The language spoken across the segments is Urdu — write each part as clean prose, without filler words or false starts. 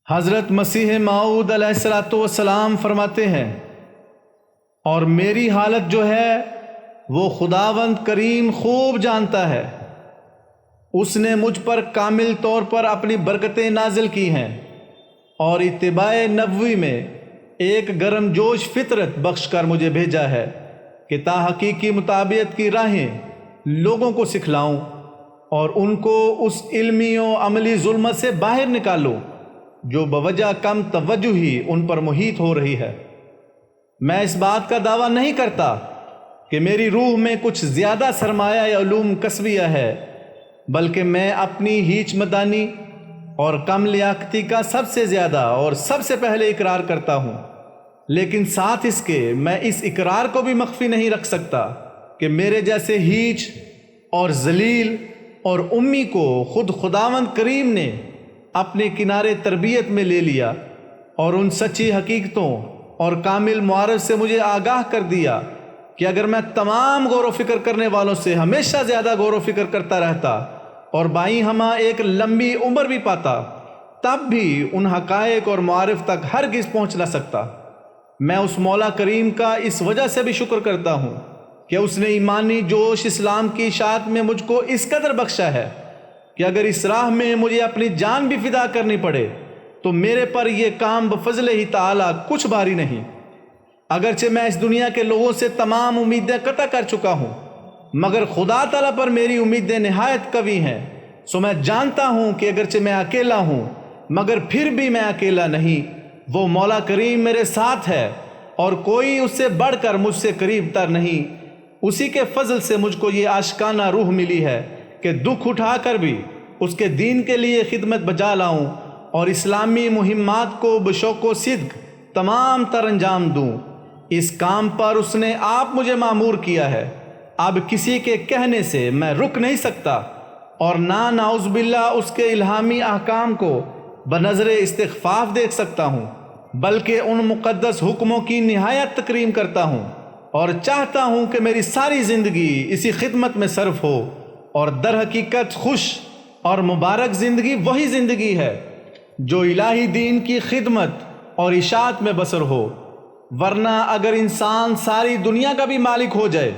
حضرت مسیح موعود علیہ الصلوۃ والسلام فرماتے ہیں، اور میری حالت جو ہے وہ خداوند کریم خوب جانتا ہے۔ اس نے مجھ پر کامل طور پر اپنی برکتیں نازل کی ہیں اور اتباع نبوی میں ایک گرم جوش فطرت بخش کر مجھے بھیجا ہے کہ تا حقیقی مطابعت کی راہیں لوگوں کو سکھلاؤں اور ان کو اس علمی و عملی ظلمت سے باہر نکالوں جو بوجہ کم توجہی ان پر محیط ہو رہی ہے۔ میں اس بات کا دعویٰ نہیں کرتا کہ میری روح میں کچھ زیادہ سرمایہ یا علوم کسبیہ ہے، بلکہ میں اپنی ہیچ مدانی اور کم لیاقتی کا سب سے زیادہ اور سب سے پہلے اقرار کرتا ہوں، لیکن ساتھ اس کے میں اس اقرار کو بھی مخفی نہیں رکھ سکتا کہ میرے جیسے ہیچ اور ذلیل اور امی کو خود خداوند کریم نے اپنے کنارے تربیت میں لے لیا اور ان سچی حقیقتوں اور کامل معارف سے مجھے آگاہ کر دیا کہ اگر میں تمام غور و فکر کرنے والوں سے ہمیشہ زیادہ غور و فکر کرتا رہتا اور بائیں ہمہ ایک لمبی عمر بھی پاتا، تب بھی ان حقائق اور معارف تک ہرگز پہنچ نہ سکتا۔ میں اس مولا کریم کا اس وجہ سے بھی شکر کرتا ہوں کہ اس نے ایمانی جوش اسلام کی اشاعت میں مجھ کو اس قدر بخشا ہے کہ اگر اس راہ میں مجھے اپنی جان بھی فدا کرنی پڑے تو میرے پر یہ کام بفضل ہی تعالیٰ کچھ بھاری نہیں۔ اگرچہ میں اس دنیا کے لوگوں سے تمام امیدیں قطع کر چکا ہوں، مگر خدا تعالیٰ پر میری امیدیں نہایت قوی ہیں۔ سو میں جانتا ہوں کہ اگرچہ میں اکیلا ہوں مگر پھر بھی میں اکیلا نہیں، وہ مولا کریم میرے ساتھ ہے اور کوئی اس سے بڑھ کر مجھ سے قریب تر نہیں۔ اسی کے فضل سے مجھ کو یہ عاشقانہ روح ملی ہے کہ دکھ اٹھا کر بھی اس کے دین کے لیے خدمت بجا لاؤں اور اسلامی مہمات کو بشوق و صدق تمام تر انجام دوں۔ اس کام پر اس نے آپ مجھے مامور کیا ہے، اب کسی کے کہنے سے میں رک نہیں سکتا اور نہ نعوذ باللہ اس کے الہامی احکام کو بنظر استخفاف دیکھ سکتا ہوں، بلکہ ان مقدس حکموں کی نہایت تکریم کرتا ہوں اور چاہتا ہوں کہ میری ساری زندگی اسی خدمت میں صرف ہو، اور در حقیقت خوش اور مبارک زندگی وہی زندگی ہے جو الہی دین کی خدمت اور اشاعت میں بسر ہو۔ ورنہ اگر انسان ساری دنیا کا بھی مالک ہو جائے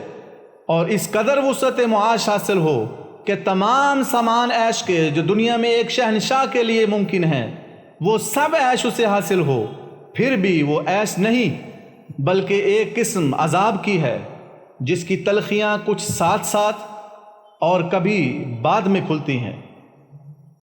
اور اس قدر وسعت معاش حاصل ہو کہ تمام سامان عیش کے جو دنیا میں ایک شہنشاہ کے لیے ممکن ہیں وہ سب عیش اسے حاصل ہو، پھر بھی وہ عیش نہیں بلکہ ایک قسم عذاب کی ہے جس کی تلخیاں کچھ ساتھ ساتھ اور کبھی بعد میں کھلتی ہیں۔